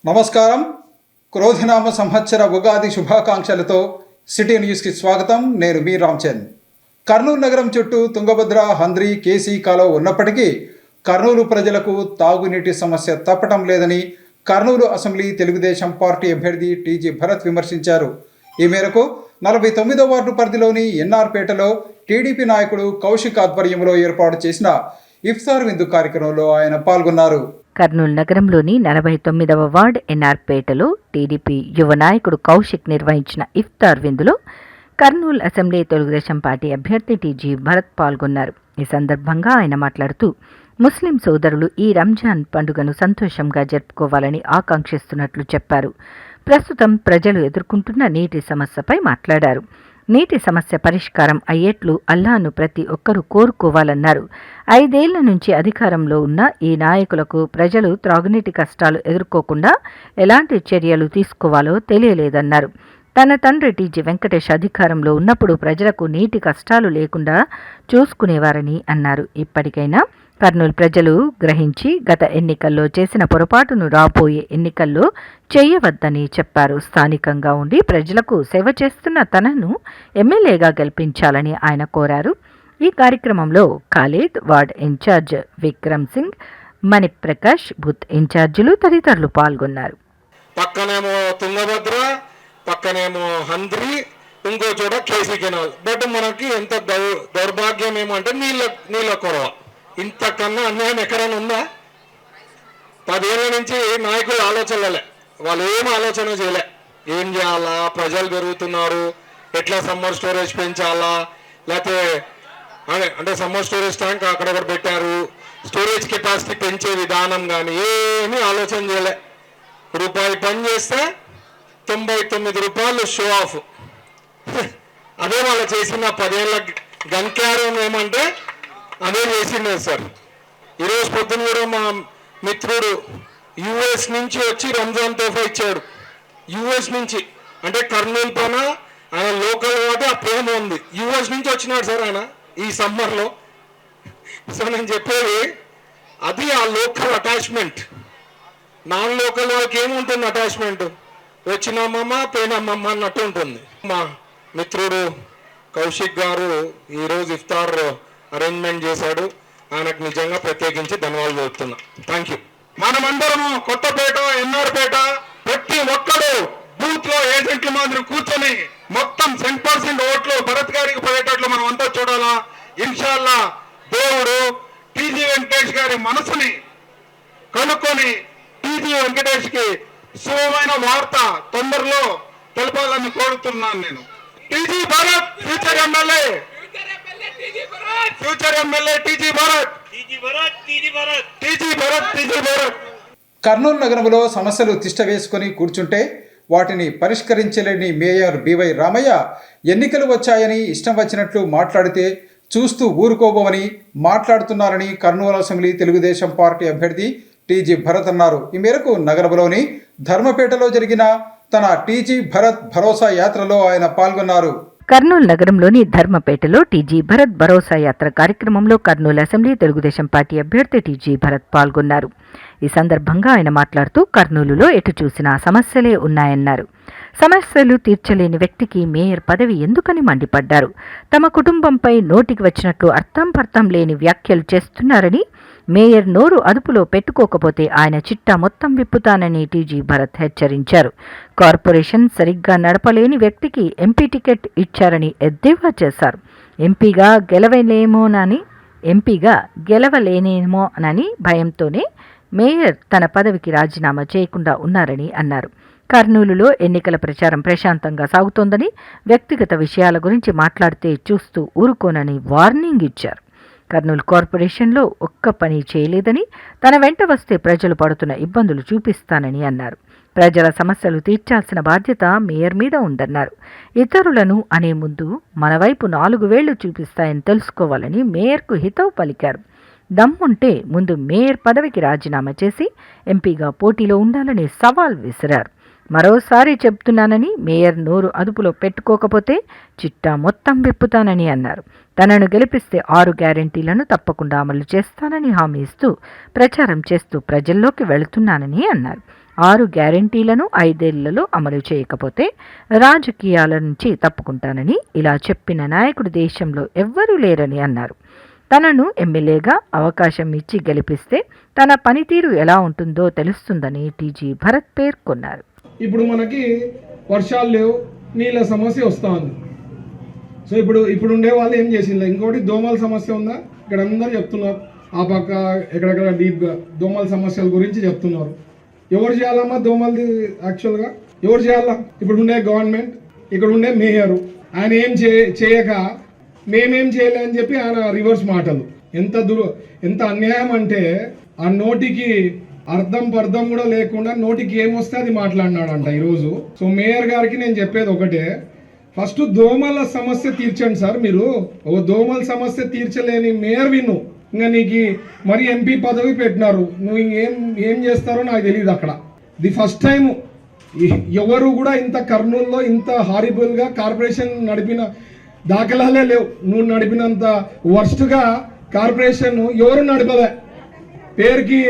నమస్కారం. క్రోధినామ సంవత్సర ఉగాది శుభాకాంక్షలతో సిటీ న్యూస్కి స్వాగతం. నేను మీ రామ్చంద్. కర్నూలు నగరం చుట్టూ తుంగభద్ర, హంద్రి, కేసీ కాలువ ఉన్నప్పటికీ కర్నూలు ప్రజలకు తాగునీటి సమస్య తప్పటం లేదని కర్నూలు అసెంబ్లీ తెలుగుదేశం పార్టీ అభ్యర్థి టీజీ భరత్ విమర్శించారు. ఈ మేరకు 49వ వార్డు పరిధిలోని ఎన్ఆర్పేటలో టీడీపీ నాయకుడు కౌశిక్ ఆధ్వర్యంలో ఏర్పాటు చేసిన ఇఫ్తార్ విందు కార్యక్రమంలో ఆయన పాల్గొన్నారు. కర్నూలు నగరంలోని 49వ వార్డు ఎన్ఆర్పేటలో టీడీపీ యువ నాయకుడు కౌశిక్ నిర్వహించిన ఇఫ్తార్ విందులో కర్నూలు అసెంబ్లీ తెలుగుదేశం పార్టీ అభ్యర్థి టీజీ భరత్ పాల్గొన్నారు. ఈ సందర్భంగా ఆయన మాట్లాడుతూ ముస్లిం సోదరులు ఈ రంజాన్ పండుగను సంతోషంగా జరుపుకోవాలని ఆకాంక్షిస్తున్నట్లు చెప్పారు. ప్రస్తుతం ప్రజలు ఎదుర్కొంటున్న నీటి సమస్యపై మాట్లాడారు. నీటి సమస్య పరిష్కారం అయ్యేట్లు అల్లాను ప్రతి ఒక్కరూ కోరుకోవాలన్నారు. 5 ఏళ్ల నుంచి అధికారంలో ఉన్న ఈ నాయకులకు ప్రజలు త్రాగునీటి కష్టాలు ఎదుర్కోకుండా ఎలాంటి చర్యలు తీసుకోవాలో తెలియలేదన్నారు. తన తండ్రి టీజీ వెంకటేష్ అధికారంలో ఉన్నప్పుడు ప్రజలకు నీటి కష్టాలు లేకుండా చూసుకునేవారని అన్నారు. ఇప్పటికైనా కర్నూలు ప్రజలు గ్రహించి గత ఎన్నికల్లో చేసిన పొరపాటును రాబోయే ఎన్నికల్లో చేయవద్దని చెప్పారు. స్థానికంగా ఉండి ప్రజలకు సేవ చేస్తున్న తనను ఎమ్మెల్యేగా గెలిపించాలని ఆయన కోరారు. ఈ కార్యక్రమంలో Khalid, ward in-charge Vikram Singh, Maniprakash, booth ఇన్ఛార్జీలు తదితరులు పాల్గొన్నారు. పక్కనేమో తుంగభద్ర, పక్కనేమో హంద్రి, ఇంకో చోట కేసీ కెనాల్. బట్ మనకి ఎంత దౌర్భాగ్యం ఏమంటే నీళ్ళ కొరవ. ఇంతకన్నా అన్యాయం ఎక్కడైనా ఉందా? 10 ఏళ్ళ నుంచి నాయకులు ఆలోచనలే, వాళ్ళు ఏం ఆలోచన చేయలే. ఏం చేయాలా, ప్రజలు పెరుగుతున్నారు, ఎట్లా సమ్మర్ స్టోరేజ్ పెంచాలా, లేకపోతే అంటే సమ్మర్ స్టోరేజ్ ట్యాంక్ అక్కడ పెట్టారు, స్టోరేజ్ కెపాసిటీ పెంచే విధానం కానీ ఏమీ ఆలోచన చేయలే. రూపాయి పని చేస్తే 99 రూపాయలు షో ఆఫ్. అదే వాళ్ళు చేసిన 10 ఏళ్ళ గన్క్యారం ఏమంటే అదే చేసిండే సార్. ఈరోజు పొద్దున్న కూడా మా మిత్రుడు యుఎస్ నుంచి వచ్చి రంజాన్ తోఫా ఇచ్చాడు. యుఎస్ నుంచి అంటే కర్నూలు పైన ఆయన లోకల్ కాబట్టి ఆ ప్రేమ ఉంది. యుఎస్ నుంచి వచ్చినాడు సార్ ఆయన ఈ సమ్మర్లో. సో నేను చెప్పేది అది ఆ లోకల్ అటాచ్మెంట్. నాన్ లోకల్ వాళ్ళకి ఏముంటుంది అటాచ్మెంట్? వచ్చినామమ్మ పోయినామమ్మ అన్నట్టు ఉంటుంది. మా మిత్రుడు కౌశిక్ గారు ఈరోజు ఇఫ్తార్ అరేంజ్మెంట్ చేశాడు. ఆయనకు నిజంగా ప్రత్యేకించి ధన్యవాదాలు చెప్తున్నా. Thank you. మనమందరము కొత్తపేట, ఎన్ఆర్పేట ప్రతి ఒక్కరు బూత్ లో ఏజెంట్ల మాదిరి కూర్చొని మొత్తం 100% ఓట్లు భరత్ గారికి పడేటట్లు మనం అంతా చూడాలా. ఇన్షాల్లా దేవుడు టీజీ వెంకటేష్ గారి మనసుని కనుక్కొని టీజీ వెంకటేష్ కి శుభమైన వార్త తొందరలో తెలపాలని కోరుతున్నాను నేను. TG Bharat future MLA, future MLA TG Bharat, TG Bharat, TG Bharat, TG Bharat, TG Bharat. Kurnool నగరంలో సమస్యలు తిష్ట వేసుకొని కూర్చుంటే వాటిని పరిష్కరించలేని మేయర్ బివై రామయ్య ఎన్నికలు వచ్చాయని ఇష్టం వచ్చినట్లు మాట్లాడితే చూస్తూ ఊరుకోబోమని మాట్లాడుతున్నారని కర్నూలు అసెంబ్లీ తెలుగుదేశం పార్టీ అభ్యర్థి టీజీ భరత్ అన్నారు. ఈ మేరకు నగరంలోని ధర్మపేటలో జరిగిన తన టీజీ భరత్ భరోసా యాత్రలో ఆయన పాల్గొన్నారు. కర్నూలు నగరంలోని ధర్మపేటలో టీజీ భరత్ భరోసా యాత్ర కార్యక్రమంలో కర్నూలు అసెంబ్లీ తెలుగుదేశం పార్టీ అభ్యర్థి టీజీ భరత్ పాల్గొన్నారు. ఈ సందర్భంగా ఆయన మాట్లాడుతూ కర్నూలులో ఎటు చూసినా సమస్యలే ఉన్నాయన్నారు. సమస్యలు తీర్చలేని వ్యక్తికి మేయర్ పదవి ఎందుకని మండిపడ్డారు. తమ కుటుంబంపై నోటికి వచ్చినట్లు అర్థం లేని వ్యాఖ్యలు చేస్తున్నారని, మేయర్ నోరు అదుపులో పెట్టుకోకపోతే ఆయన చిట్టా మొత్తం విప్పుతానని టీజీ భరత్ హెచ్చరించారు. కార్పొరేషన్ సరిగ్గా నడపలేని వ్యక్తికి ఎంపీ టికెట్ ఇచ్చారని ఎద్దేవా చేశారు. ఎంపీగా గెలవలేనేమోనని భయంతోనే మేయర్ తన పదవికి రాజీనామా చేయకుండా ఉన్నారని అన్నారు. కర్నూలులో ఎన్నికల ప్రచారం ప్రశాంతంగా సాగుతోందని, వ్యక్తిగత విషయాల గురించి మాట్లాడితే చూస్తూ ఊరుకోనని వార్నింగ్ ఇచ్చారు. కర్నూలు కార్పొరేషన్లో ఒక్క పని చేయలేదని, తన వెంట వస్తే ప్రజలు పడుతున్న ఇబ్బందులు చూపిస్తానని అన్నారు. ప్రజల సమస్యలు తీర్చాల్సిన బాధ్యత మేయర్ మీద ఉందన్నారు. ఇతరులను అనే ముందు మన వైపు 4 వేళ్లు చూపిస్తాయని తెలుసుకోవాలని మేయర్కు హితవు పలికారు. దమ్ముంటే ముందు మేయర్ పదవికి రాజీనామా చేసి ఎంపీగా పోటీలో ఉండాలని సవాల్ విసిరారు. మరోసారి చెప్తున్నానని, మేయర్ నోరు అదుపులో పెట్టుకోకపోతే చిట్టా మొత్తం విప్పుతానని అన్నారు. తనను గెలిపిస్తే 6 గ్యారెంటీలను తప్పకుండా అమలు చేస్తానని హామీ ఇస్తూ ప్రచారం చేస్తూ ప్రజల్లోకి వెళుతున్నానని అన్నారు. 6 గ్యారంటీలను 5 ఏళ్లలో అమలు చేయకపోతే రాజకీయాల నుంచి తప్పుకుంటానని ఇలా చెప్పిన నాయకుడు దేశంలో ఎవ్వరూ లేరని అన్నారు. తనను ఎమ్మెల్యేగా అవకాశం ఇచ్చి గెలిపిస్తే తన పనితీరు ఎలా ఉంటుందో తెలుస్తుందని టీజీ భరత్ పేర్కొన్నారు. ఇప్పుడు మనకి వర్షాలు లేవు, నీళ్ళ సమస్య వస్తూ ఉంది. సో ఇప్పుడు ఉండే వాళ్ళు ఏం చేసింది, ఇంకోటి దోమల సమస్య ఉందా, ఇక్కడ అందరూ చెప్తున్నారు. ఆ పక్క ఎక్కడెక్కడ దోమల సమస్యల గురించి చెప్తున్నారు. ఎవరు చేయాలమ్మా దోమలది? యాక్చువల్గా ఎవరు చేయాలా? ఇప్పుడు ఉండే గవర్నమెంట్, ఇక్కడ ఉండే మేయరు, ఆయన ఏం చేయక మేమేం చేయలేని చెప్పి ఆయన రివర్స్ మాటలు. ఎంత అన్యాయం అంటే ఆ నోటికి అర్థం పర్థం కూడా లేకుండా నోటికి ఏమొస్తే అది మాట్లాడినాడంట ఈరోజు. సో మేయర్ గారికి నేను చెప్పేది ఒకటే, ఫస్ట్ దోమల సమస్య తీర్చండి సార్. మీరు ఓ దోమల సమస్య తీర్చలేని మేయర్ విను, ఇంకా నీకు మరి ఎంపీ పదవి పెట్టినారు, నువ్వు ఏం చేస్తారో నాకు తెలియదు. అక్కడ ది ఫస్ట్ టైం ఎవరు కూడా ఇంత కర్నూలులో ఇంత హారిబుల్గా కార్పొరేషన్ నడిపిన దాఖలాలే లేవు. నువ్వు నడిపినంత వర్స్ట్గా కార్పొరేషన్ ఎవరు నడపలే. పేరుకి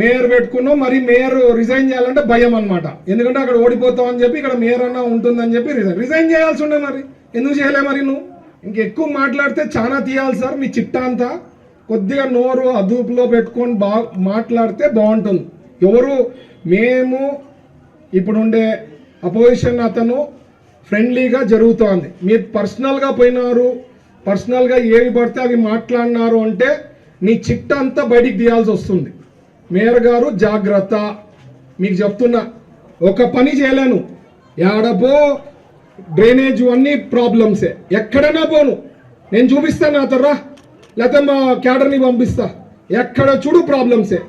మేయర్ పెట్టుకున్నావు, మరి మేయర్ రిజైన్ చేయాలంటే భయం అనమాట. ఎందుకంటే అక్కడ ఓడిపోతామని చెప్పి ఇక్కడ మేయర్ అన్న ఉంటుందని చెప్పి రిజైన్ చేయాల్సి ఉండే. మరి ఎందుకు చేయలే? మరి నువ్వు ఇంకెక్కువ మాట్లాడితే చాలా తీయాలి సార్. మీ చిట్టా అంతా కొద్దిగా నోరు అదుపులో పెట్టుకొని మాట్లాడితే బాగుంటుంది. మేము ఇప్పుడుండే అపోజిషన్ అతను ఫ్రెండ్లీగా జరుగుతోంది. మీరు పర్సనల్గా పోయినారు, పర్సనల్గా ఏవి పడితే అవి మాట్లాడినారు అంటే నీ చిట్ట అంతా బయటికి తీయాల్సి వస్తుంది. మేయర్ గారు జాగ్రత్త, మీకు చెప్తున్నా. ఒక పని చేయలేను, ఏడపో డ్రైనేజ్ అన్నీ ప్రాబ్లమ్సే. ఎక్కడైనా పోను, నేను చూపిస్తాను నాతో రా, లేకపోతే మా క్యాడర్ని పంపిస్తా. ఎక్కడ చూడు ప్రాబ్లమ్సే.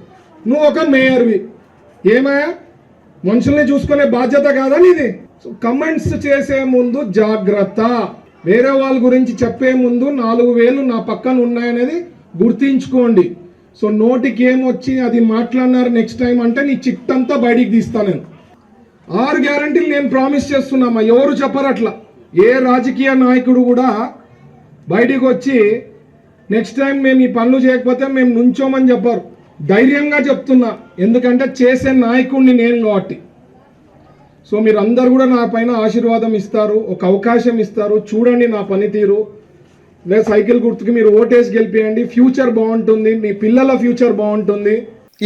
నువ్వు ఒక మేయర్వి, ఏమయ్యా మనుషుల్ని చూసుకునే బాధ్యత కాదా నీది? కమెంట్స్ చేసే ముందు జాగ్రత్త. వేరే వాళ్ళ గురించి చెప్పే ముందు 4 వేలు నా పక్కన ఉన్నాయనేది గుర్తించుకోండి. సో నోటికి ఏమొచ్చి అది మాట్లాడినారు నెక్స్ట్ టైం అంటే నీ చిట్టంతా బయటికి తీస్తా. నేను 6 గ్యారంటీలు నేను ప్రామిస్ చేస్తున్నామా, ఎవరు చెప్పరు అట్లా. ఏ రాజకీయ నాయకుడు కూడా బయటికి వచ్చి నెక్స్ట్ టైం మేము ఈ పనులు చేయకపోతే మేము నుంచోమని చెప్పారు. ధైర్యంగా చెప్తున్నా, ఎందుకంటే చేసే నాయకుడిని నేను కాబట్టి. సో మీరు అందరు కూడా నా పైన ఆశీర్వాదం ఇస్తారు, ఒక అవకాశం ఇస్తారు. చూడండి నా పనితీరు. లేదా సైకిల్ గుర్తుకి మీరు ఓటేసి గెలిపియండి. ఫ్యూచర్ బాగుంటుంది, మీ పిల్లల ఫ్యూచర్ బాగుంటుంది.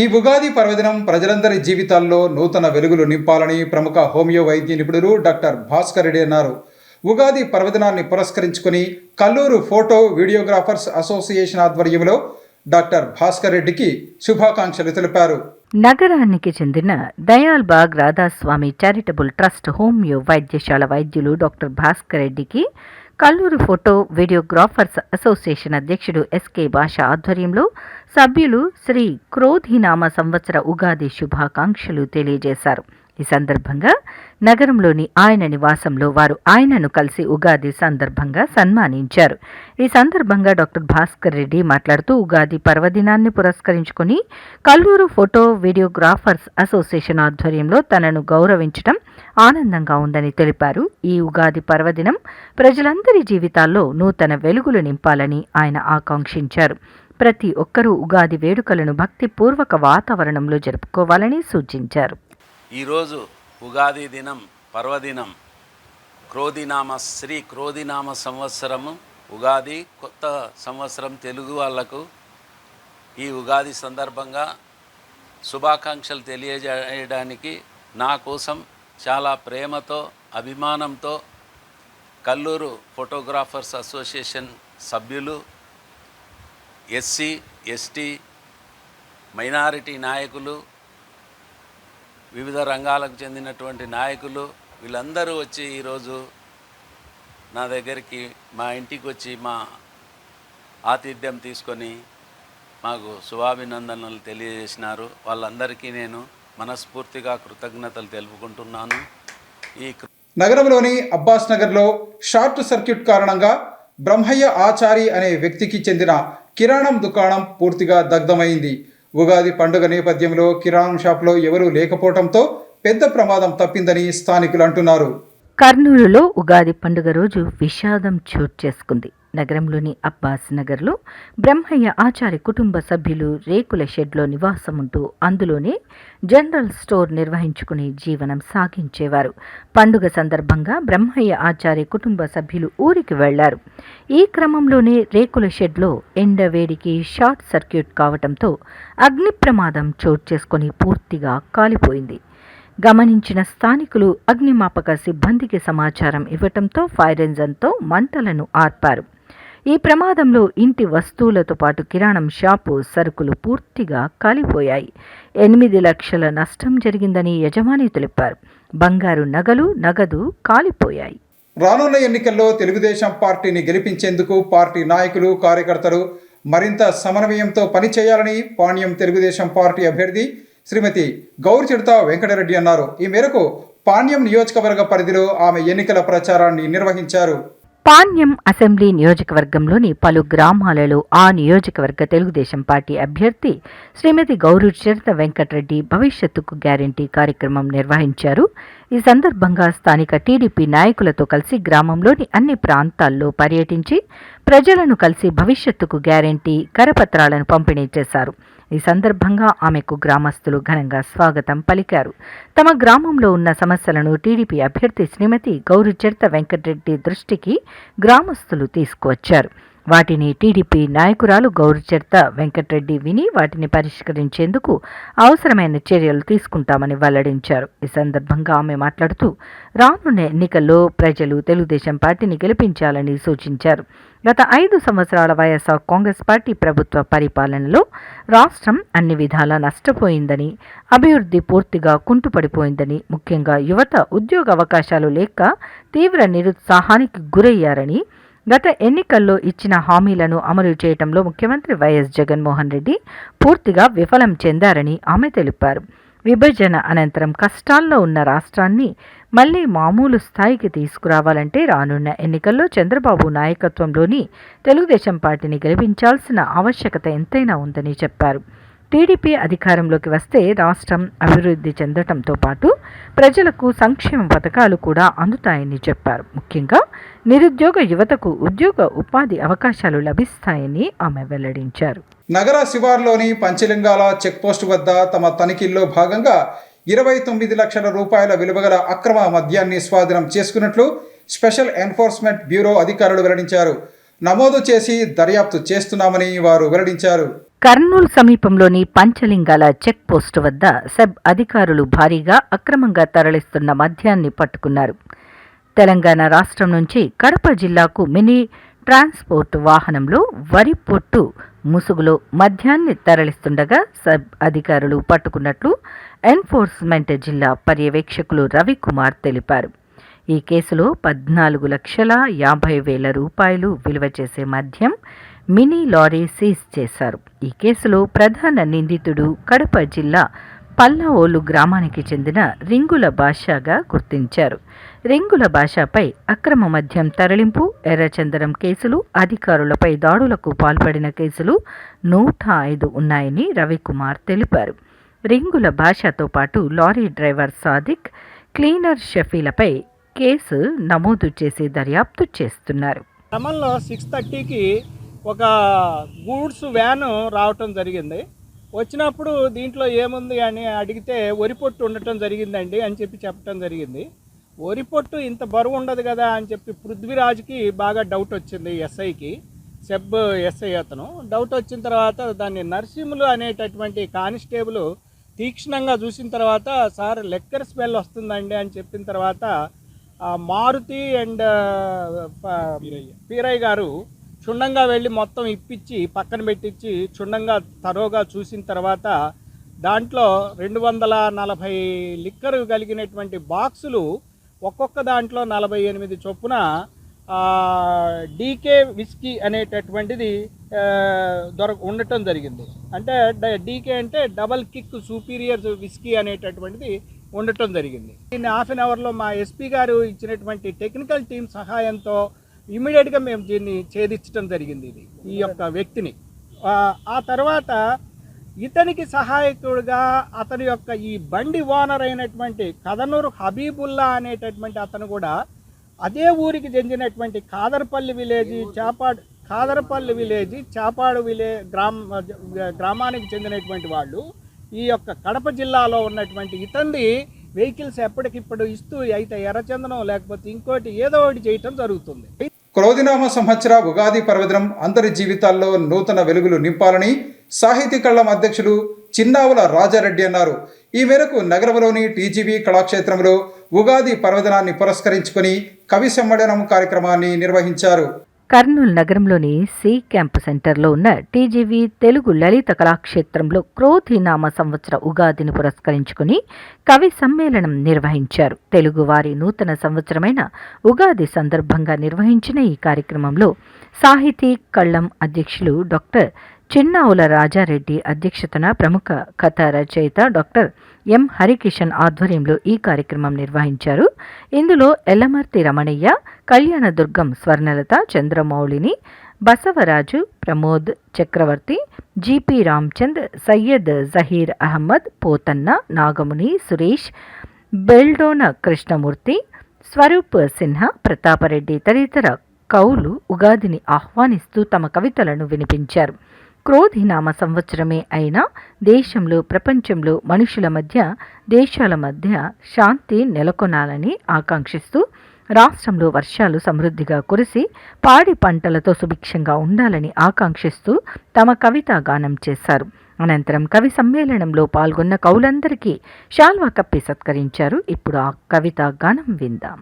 ఈ ఉగాది పర్వదినం ప్రజలందరి జీవితాల్లో నూతన వెలుగులు నింపాలని ప్రముఖ హోమియో వైద్య నిపుణులు డాక్టర్ భాస్కర్ రెడ్డి అన్నారు. ఉగాది పర్వదినాన్ని పురస్కరించుకుని కల్లూరు ఫోటో వీడియోగ్రాఫర్స్ అసోసియేషన్ ఆధ్వర్యంలో డాక్టర్ భాస్కర్ రెడ్డికి శుభాకాంక్షలు తెలిపారు. నగరానికి చెందిన Dayalbagh Radhaswami charitable trust homeo వైద్యశాల వైద్యులు డాక్టర్ భాస్కర్ రెడ్డికి కల్లూరు ఫోటో వీడియోగ్రాఫర్స్ అసోసియేషన్ అధ్యక్షుడు ఎస్కే భాష ఆధ్వర్యంలో సభ్యులు శ్రీ క్రోధినామ సంవత్సర ఉగాది శుభాకాంక్షలు తెలియజేశారు. ఈ సందర్భంగా నగరంలోని ఆయన నివాసంలో వారు ఆయనను కలిసి ఉగాది సందర్భంగా సన్మానించారు. ఈ సందర్భంగా డాక్టర్ భాస్కర్ రెడ్డి మాట్లాడుతూ ఉగాది పర్వదినాన్ని పురస్కరించుకుని కల్లూరు ఫోటో వీడియోగ్రాఫర్స్ అసోసియేషన్ ఆధ్వర్యంలో తనను గౌరవించడం ఆనందంగా ఉందని తెలిపారు. ఈ ఉగాది పర్వదినం ప్రజలందరి జీవితాల్లో నూతన వెలుగులు నింపాలని ఆయన ఆకాంక్షించారు. ప్రతి ఒక్కరూ ఉగాది వేడుకలను భక్తిపూర్వక వాతావరణంలో జరుపుకోవాలని సూచించారు. ఈరోజు ఉగాది దినం పర్వదినం, శ్రీ క్రోధినామ సంవత్సరము ఉగాది, కొత్త సంవత్సరం తెలుగు వాళ్లకు. ఈ ఉగాది సందర్భంగా శుభాకాంక్షలు తెలియజేయడానికి నా కోసం చాలా ప్రేమతో అభిమానంతో కల్లూరు ఫోటోగ్రాఫర్స్ అసోసియేషన్ సభ్యులు, ఎస్సీ ఎస్టీ మైనారిటీ నాయకులు, వివిధ రంగాలకు చెందినటువంటి నాయకులు వీళ్ళందరూ వచ్చి ఈరోజు నా దగ్గరికి మా ఇంటికి వచ్చి మా ఆతిథ్యం తీసుకొని మాకు శుభాభినందనలు తెలియజేసినారు. వాళ్ళందరికీ నేను మనస్ఫూర్తిగా కృతజ్ఞతలు తెలుపుకుంటున్నాను. నగరంలోని అబ్బాస్ నగర్లో షార్ట్ సర్క్యూట్ కారణంగా బ్రహ్మయ్య ఆచారి అనే వ్యక్తికి చెందిన కిరాణం దుకాణం పూర్తిగా దగ్ధమైంది. ఉగాది పండుగ నేపథ్యంలో కిరాణం షాప్లో ఎవరూ లేకపోవడంతో పెద్ద ప్రమాదం తప్పిందని స్థానికులు అంటున్నారు. కర్నూలులో ఉగాది పండుగ రోజు విషాదం చోటు చేసుకుంది. నగరంలోని అబ్బాస్ నగర్లో బ్రహ్మయ్య ఆచారి కుటుంబ సభ్యులు రేకుల షెడ్లో నివాసముంటూ అందులోనే జనరల్ స్టోర్ నిర్వహించుకుని జీవనం సాగించేవారు. పండుగ సందర్భంగా బ్రహ్మయ్య ఆచారి కుటుంబ సభ్యులు ఊరికి వెళ్లారు. ఈ క్రమంలోనే రేకుల షెడ్లో ఎండవేడికి షార్ట్ సర్క్యూట్ కావడంతో అగ్ని ప్రమాదం చోటు చేసుకుని పూర్తిగా కాలిపోయింది. గమనించిన స్థానికులు అగ్నిమాపక సిబ్బందికి సమాచారం ఇవ్వటంతో ఫైర్ ఇంజన్తో మంటలను ఆర్పారు. ఈ ప్రమాదంలో ఇంటి వస్తువులతో పాటు కిరాణం షాపు సరుకులు పూర్తిగా కాలిపోయాయి. 8 లక్షల నష్టం జరిగిందని యజమాని తెలిపారు. బంగారు నగదు కాలిపోయాయి. రానున్న ఎన్నికల్లో తెలుగుదేశం పార్టీని గెలిపించేందుకు పార్టీ నాయకులు, కార్యకర్తలు మరింత సమన్వయంతో పనిచేయాలని పాణ్యం తెలుగుదేశం పార్టీ అభ్యర్థి శ్రీమతి గౌరిచిడత వెంకటరెడ్డి అన్నారు. ఈ మేరకు పాణ్యం నియోజకవర్గ పరిధిలో ఆమె ఎన్నికల ప్రచారాన్ని నిర్వహించారు. పాణ్యం అసెంబ్లీ నియోజకవర్గంలోని పలు గ్రామాలలో ఆ నియోజకవర్గ తెలుగుదేశం పార్టీ అభ్యర్థి శ్రీమతి గౌరిచిడత వెంకటరెడ్డి భవిష్యత్తుకు గ్యారంటీ కార్యక్రమం నిర్వహించారు. ఈ సందర్భంగా స్థానిక టీడీపీ నాయకులతో కలిసి గ్రామంలోని అన్ని ప్రాంతాల్లో పర్యటించి ప్రజలను కలిసి భవిష్యత్తుకు గ్యారంటీ కరపత్రాలను పంపిణీ చేశారు. ఈ సందర్భంగా ఆమెకు గ్రామస్తులు ఘనంగా స్వాగతం పలికారు. తమ గ్రామంలో ఉన్న సమస్యలను టీడీపీ అభ్యర్థి శ్రీమతి గౌరిచిడత వెంకటరెడ్డి దృష్టికి గ్రామస్తులు తీసుకువచ్చారు. వాటిని టీడీపీ నాయకురాలు గౌరిచిడత వెంకటరెడ్డి విని వాటిని పరిష్కరించేందుకు అవసరమైన చర్యలు తీసుకుంటామని వెల్లడించారు. ఈ సందర్భంగా ఆమె మాట్లాడుతూ రానున్న ఎన్నికల్లో ప్రజలు తెలుగుదేశం పార్టీని గెలిపించాలని సూచించారు. గత 5 సంవత్సరాల వైఎస్ఆర్ కాంగ్రెస్ పార్టీ ప్రభుత్వ పరిపాలనలో రాష్ట్రం అన్ని విధాలా నష్టపోయిందని, అభివృద్ధి పూర్తిగా కుంటుపడిపోయిందని, ముఖ్యంగా యువత ఉద్యోగ అవకాశాలు లేక తీవ్ర నిరుత్సాహానికి గురయ్యారని, గత ఎన్నికల్లో ఇచ్చిన హామీలను అమలు చేయడంలో ముఖ్యమంత్రి వైఎస్ జగన్మోహన్ రెడ్డి పూర్తిగా విఫలం చెందారని ఆమె తెలిపారు. విభజన అనంతరం కష్టాల్లో ఉన్న రాష్ట్రాన్ని మళ్లీ మామూలు స్థాయికి తీసుకురావాలంటే రానున్న ఎన్నికల్లో చంద్రబాబు నాయకత్వంలోని తెలుగుదేశం పార్టీని గెలిపించాల్సిన ఆవశ్యకత ఎంతైనా ఉందని చెప్పారు. టీడీపీ అధికారంలోకి వస్తే రాష్ట్రం అభివృద్ధి చెందటంతో పాటు ప్రజలకు సంక్షేమ పథకాలు కూడా అందుతాయని చెప్పారు. ముఖ్యంగా నిరుద్యోగ యువతకు ఉద్యోగ ఉపాధి అవకాశాలు లభిస్తాయని ఆమె వెల్లడించారు. నగర శివార్లోని పంచలింగాల చెక్పోస్టు వద్ద తమ తనిఖీల్లో భాగంగా 29 లక్షల రూపాయల విలువగల అక్రమ మద్యాన్ని స్వాధీనం చేసుకున్నట్లు స్పెషల్ ఎన్ఫోర్స్మెంట్ బ్యూరో అధికారులు వెల్లడించారు. నమోదు చేసి దర్యాప్తు చేస్తున్నామని వారు వెల్లడించారు. కర్నూలు సమీపంలోని పంచలింగాల చెక్ పోస్టు వద్ద సెబ్ అధికారులు భారీగా అక్రమంగా తరలిస్తున్న మద్యాన్ని పట్టుకున్నారు. తెలంగాణ రాష్ట్రం నుంచి కడప జిల్లాకు మినీ ట్రాన్స్పోర్ట్ వాహనంలో వరి పొట్టు ముసుగులో మద్యాన్ని తరలిస్తుండగా సెబ్ అధికారులు పట్టుకున్నట్లు ఎన్ఫోర్స్మెంట్ జిల్లా పర్యవేక్షకులు రవికుమార్ తెలిపారు. ఈ కేసులో 14,50,000 రూపాయలు విలువ చేసే మద్యం మినీ లారీ సీజ్ చేశారు. ఈ కేసులో ప్రధాన నిందితుడు కడప జిల్లా పల్లవోలు గ్రామానికి చెందిన రింగుల భాషగా గుర్తించారు. రింగుల భాషపై అక్రమ మద్యం తరలింపు, ఎర్రచందనం కేసులు, అధికారులపై దాడులకు పాల్పడిన కేసులు 105 ఉన్నాయని రవికుమార్ తెలిపారు. రింగుల భాషతో పాటు లారీ డ్రైవర్ సాదిక్, క్లీనర్ షఫీలపై కేసు నమోదు చేసి దర్యాప్తు చేస్తున్నారు. క్రమంలో 6:30కి ఒక గూడ్స్ వ్యాను రావటం జరిగింది. వచ్చినప్పుడు దీంట్లో ఏముంది అని అడిగితే వరిపొట్టు ఉండటం జరిగిందండి అని చెప్పడం జరిగింది. వరిపొట్టు ఇంత బరువు ఉండదు కదా అని చెప్పి పృథ్వీరాజ్కి బాగా డౌట్ వచ్చింది. ఎస్ఐకి, సెబ్ ఎస్ఐ అతను డౌట్ వచ్చిన తర్వాత దాన్ని నరసింహులు అనేటటువంటి కానిస్టేబుల్ తీక్షణంగా చూసిన తర్వాత సార్ లెక్కర్ స్మెల్ వస్తుందండి అని చెప్పిన తర్వాత మారుతి అండ్ పీరయ్య గారు క్షుణ్ణంగా వెళ్ళి మొత్తం ఇప్పించి పక్కన పెట్టించి క్షుణ్ణంగా తరోగా చూసిన తర్వాత దాంట్లో 240 లిక్కర్ కలిగినటువంటి బాక్సులు ఒక్కొక్క దాంట్లో 48 చొప్పున డీకే విస్కీ అనేటటువంటిది ఉండటం జరిగింది. అంటే డీకే అంటే డబల్ కిక్ సూపీరియర్ విస్కీ అనేటటువంటిది ఉండటం జరిగింది. దీన్ని హాఫ్ అన్ అవర్లో మా ఎస్పీ గారు ఇచ్చినటువంటి టెక్నికల్ టీం సహాయంతో ఇమీడియట్గా మేము దీన్ని ఛేదించడం జరిగింది. ఈ యొక్క వ్యక్తిని ఆ తర్వాత ఇతనికి సహాయకుడిగా అతని యొక్క ఈ బండి ఓనర్ అయినటువంటి కదనూరు హబీబుల్లా అనేటటువంటి అతను కూడా అదే ఊరికి చెందినటువంటి కాదర్పల్లి విలేజ్ చాపాడు గ్రామానికి చెందినటువంటి వాళ్ళు ఈ యొక్క కడప జిల్లాలో ఉన్నటువంటి ఇతంది వెహికల్స్ ఎప్పటికిప్పుడు ఇస్తూ అయితే ఎర్రచందనం లేకపోతే ఇంకోటి ఏదో ఒకటి చేయటం జరుగుతుంది. క్రోధినామ సంవత్సర ఉగాది పర్వదినం అందరి జీవితాల్లో నూతన వెలుగులు నింపాలని సాహితీ కళ్ళం అధ్యక్షులు చిన్నావుల రాజారెడ్డి అన్నారు. ఈ మేరకు నగరంలోని టీజీవీ కళాక్షేత్రంలో ఉగాది పర్వదినాన్ని పురస్కరించుకొని కవి సమ్మేళనం కార్యక్రమాన్ని నిర్వహించారు. కర్నూలు నగరంలోని సి క్యాంప్ సెంటర్లో ఉన్న టీజీవీ తెలుగు లలిత కళాక్షేత్రంలో క్రోధినామ సంవత్సర ఉగాదిని పురస్కరించుకుని కవి సమ్మేళనం నిర్వహించారు. తెలుగువారి నూతన సంవత్సరమైన ఉగాది సందర్భంగా నిర్వహించిన ఈ కార్యక్రమంలో సాహితీ కళ్ళం అధ్యక్షులు డాక్టర్ చిన్నావుల రాజారెడ్డి అధ్యక్షతన ప్రముఖ కథా రచయిత డాక్టర్ ఎం హరికిషన్ ఆధ్వర్యంలో ఈ కార్యక్రమం నిర్వహించారు. ఇందులో ఎల్లమర్తి రమణయ్య, కళ్యాణదుర్గం స్వర్ణలత, చంద్రమౌళిని, బసవరాజు, ప్రమోద్ చక్రవర్తి, జిపి రామ్చంద్, సయ్యద్ జహీర్ అహ్మద్, పోతన్న, నాగముని, సురేష్, బెల్డోన కృష్ణమూర్తి, స్వరూప్ సిన్హా, ప్రతాపరెడ్డి తదితర కవులు ఉగాదిని ఆహ్వానిస్తూ తమ కవితలను వినిపించారు. క్రోధినామ సంవత్సరమే అయినా దేశంలో ప్రపంచంలో మనుషుల మధ్య దేశాల మధ్య శాంతి నెలకొనాలని ఆకాంక్షిస్తూ రాష్ట్రంలో వర్షాలు సమృద్ధిగా కురిసి పాడి పంటలతో సుభిక్షంగా ఉండాలని ఆకాంక్షిస్తూ తమ కవితా గానం చేశారు. అనంతరం కవి సమ్మేళనంలో పాల్గొన్న కవులందరికీ శాల్వా కప్పి సత్కరించారు. ఇప్పుడు ఆ కవితా గానం విందాం.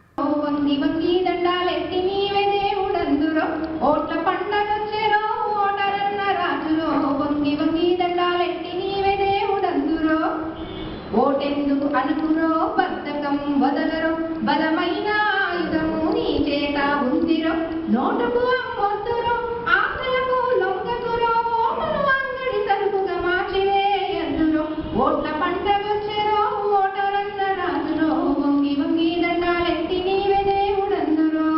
ఓటెందుకు అనుకురో బద్ధకం వదలరో బలమైన ఆయుధము నీ చేత ఉందిరో నోటుకు అమ్మొద్దురో ఆశలకు లొంగకురో ఓటును అంగడి సరుకుగా మార్చివేయద్దురో ఓట్ల పంట వచ్చెరో ఓటరన్న రాజురో వంగి వంగి దండాలెత్తి నీవే దేవుడందురో.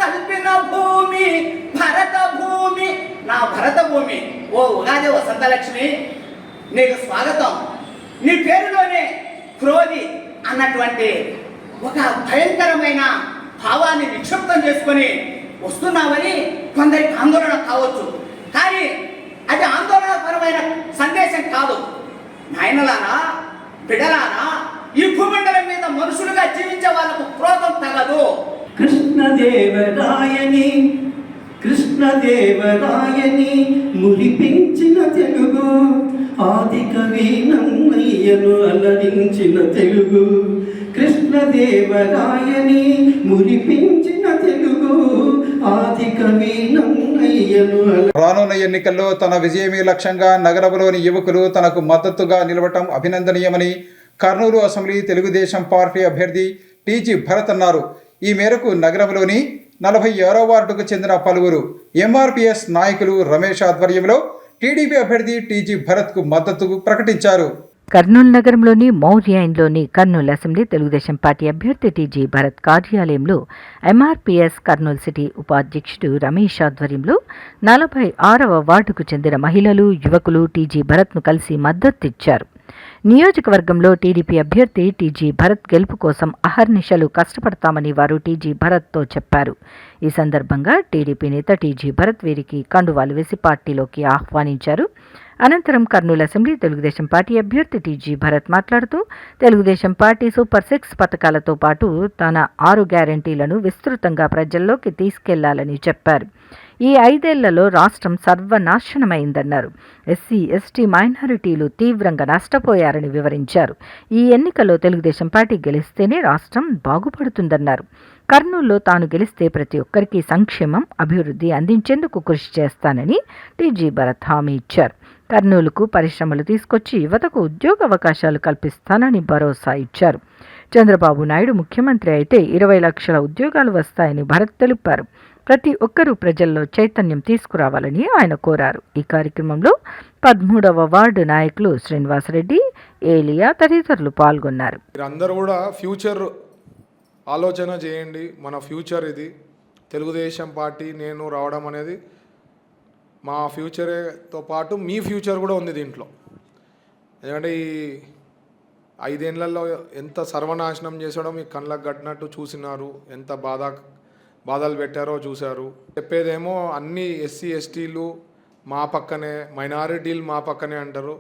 సల్పిన భూమి భరత భూమి, నా భరత భూమి, ఓ ఉగాది వసంతలక్ష్మి నీకు స్వాగతం. నీ పేరులోనే క్రోధి అన్నటువంటి ఒక భయంకరమైన భావాన్ని నిక్షిప్తం చేసుకొని వస్తున్నామని కొందరికి ఆందోళన కావచ్చు, కానీ అది ఆందోళనపరమైన సందేశం కాదు. నాయనలారా, బిడలారా, ఈ భూమండలం మీద మనుషులుగా జీవించే వాళ్ళకు క్రోధం తగదు. కృష్ణదేవరాయని మురిపించిన తెలుగు, ఆది కవి నన్నయ్యను అలరించిన తెలుగు. కృష్ణదేవరాయని మురిపించిన తెలుగు, ఆది కవి నన్నయ్యను. రానున్న ఎన్నికల్లో తన విజయమే లక్ష్యంగా నగరంలోని యువకులు తనకు మద్దతుగా నిలవటం అభినందనీయమని కర్నూలు అసెంబ్లీ తెలుగుదేశం పార్టీ అభ్యర్థి టీజీ భరత్ అన్నారు. ఈ మేరకు నగరంలోని 46వ వార్డుకు చెందిన పలువురు ఎంఆర్పీఎస్ నాయకులు రమేష్ ఆధ్వర్యంలో టీడీపీ అభ్యర్థి టీజీ భరత్కు మద్దతు ప్రకటించారు. కర్నూలు నగరంలోని మౌర్యాయిన్లోని కర్నూలు అసెంబ్లీ తెలుగుదేశం పార్టీ అభ్యర్థి టీజీ భరత్ కార్యాలయంలో ఎంఆర్పీఎస్ కర్నూలు సిటీ ఉపాధ్యక్షుడు రమేష్ ఆధ్వర్యంలో 46వ వార్డుకు చెందిన మహిళలు, యువకులు టీజీ భరత్ను కలిసి మద్దతిచ్చారు. నియోజకవర్గంలో టీడీపీ అభ్యర్థి టీజీ భరత్ గెలుపు కోసం అహర్నిశలు కష్టపడతామని వారు టీజీ భరత్తో చెప్పారు. ఈ సందర్భంగా టీడీపీ నేత టీజీ భరత్ వీరికి కండువాలు వేసి పార్టీలోకి ఆహ్వానించారు. అనంతరం కర్నూలు అసెంబ్లీ తెలుగుదేశం పార్టీ అభ్యర్థి టీజీ భరత్ మాట్లాడుతూ తెలుగుదేశం పార్టీ సూపర్ 6 పథకాలతో పాటు తన 6 గ్యారంటీలను విస్తృతంగా ప్రజల్లోకి తీసుకెళ్లాలని చెప్పారు. ఈ 5 ఏళ్లలో రాష్ట్రం సర్వనాశనమైందన్నారు. ఎస్సీ, ఎస్టీ, మైనారిటీలు తీవ్రంగా నష్టపోయారని వివరించారు. ఈ ఎన్నికల్లో తెలుగుదేశం పార్టీ గెలిస్తేనే రాష్ట్రం బాగుపడుతుందన్నారు. కర్నూలులో తాను గెలిస్తే ప్రతి ఒక్కరికి సంక్షేమం, అభివృద్ధి అందించేందుకు కృషి చేస్తానని టీజీ భరత్ హామీ ఇచ్చారు. కర్నూలుకు పరిశ్రమలు తీసుకొచ్చి యువతకు ఉద్యోగ అవకాశాలు కల్పిస్తానని భరోసా ఇచ్చారు. చంద్రబాబు నాయుడు ముఖ్యమంత్రి అయితే 20 లక్షల ఉద్యోగాలు వస్తాయని భరత్ తెలిపారు. ప్రతి ఒక్కరూ ప్రజల్లో చైతన్యం తీసుకురావాలని ఆయన కోరారు. ఈ కార్యక్రమంలో 13వ వార్డు నాయకులు శ్రీనివాసరెడ్డి, ఏలియా తదితరులు పాల్గొన్నారు. మీరందరూ కూడా ఫ్యూచర్ ఆలోచన చేయండి. మన ఫ్యూచర్ ఇది. తెలుగుదేశం పార్టీ నేను రావడం అనేది మా ఫ్యూచర్తో పాటు మీ ఫ్యూచర్ కూడా ఉంది దీంట్లో. ఎందుకంటే ఈ 5 ఏళ్లలో ఎంత సర్వనాశనం చేసాడో మీ కళ్ళకు కట్టినట్టు చూసినారు, ఎంత బాధలు పెట్టారో చూశారు. చెప్పేదేమో అన్ని ఎస్సీ ఎస్టీలు మా పక్కనే, మైనారిటీలు మా పక్కనే అంటారు.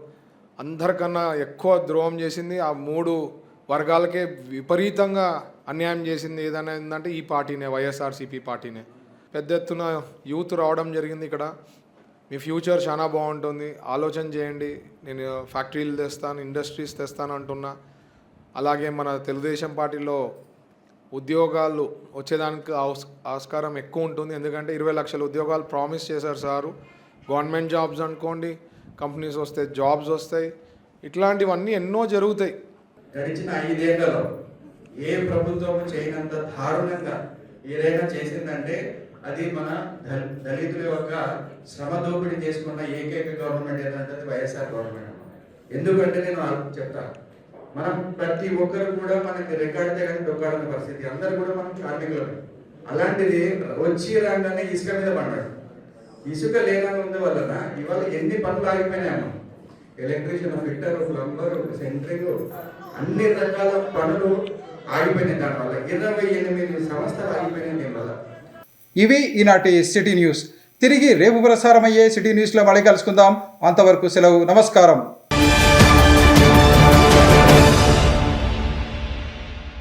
అందరికన్నా ఎక్కువ ద్రోహం చేసింది ఆ 3 వర్గాలకే విపరీతంగా అన్యాయం చేసింది ఏదైనా ఏంటంటే ఈ పార్టీనే, వైఎస్ఆర్సీపీ పార్టీనే. పెద్ద ఎత్తున యూత్ రావడం జరిగింది ఇక్కడ. మీ ఫ్యూచర్ చాలా బాగుంటుంది, ఆలోచన చేయండి. నేను ఫ్యాక్టరీలు తెస్తాను, ఇండస్ట్రీస్ తెస్తాను అంటున్నా. అలాగే మన తెలుగుదేశం పార్టీలో ఉద్యోగాలు వచ్చేదానికి ఆస్కారం ఎక్కువ ఉంటుంది. ఎందుకంటే 20 లక్షల ఉద్యోగాలు ప్రామిస్ చేశారు సారు. గవర్నమెంట్ జాబ్స్ అనుకోండి, కంపెనీస్ వస్తాయి, జాబ్స్ వస్తాయి, ఇట్లాంటివన్నీ ఎన్నో జరుగుతాయి. గడిచిన 5 ఏళ్లలో ఏ ప్రభుత్వం చేయనంత దారుణంగా ఏదైనా చేసిందంటే అది మన దళితుల యొక్క శ్రమ దోపిడీ చేసుకున్న ఏకైక గవర్నమెంట్ ఏదంటే వైఎస్ఆర్ గవర్నమెంట్. ఎందుకంటే నేను చెప్తాను, మనం ప్రతి ఒక్కరు కూడా మనకి రికార్డ్ తేగని డొక్కాడని పరిస్థితి, అందరు కూడా మనం కార్మికులమే. అలాంటిది వచ్చి రాగానే ఇసుక మీద పడ్డాడు. ఇసుక లేనందు వలన ఇవాళ ఎన్ని పనులు ఆగిపోయినాయమ్మా. ఎలక్ట్రీషియన్, ఫిట్టర్, ప్లంబర్, సెంట్రింగ్, అన్ని రకాల పనులు ఆగిపోయినాయి. దానివల్ల 28 సంవత్సరాలు ఆగిపోయినాయి దీనివల్ల. ఇవి ఈనాటి సిటీ న్యూస్. తిరిగి రేపు ప్రసారమయ్యే సిటీ న్యూస్లో మళ్ళీ కలుసుకుందాం. అంతవరకు సెలవు, నమస్కారం.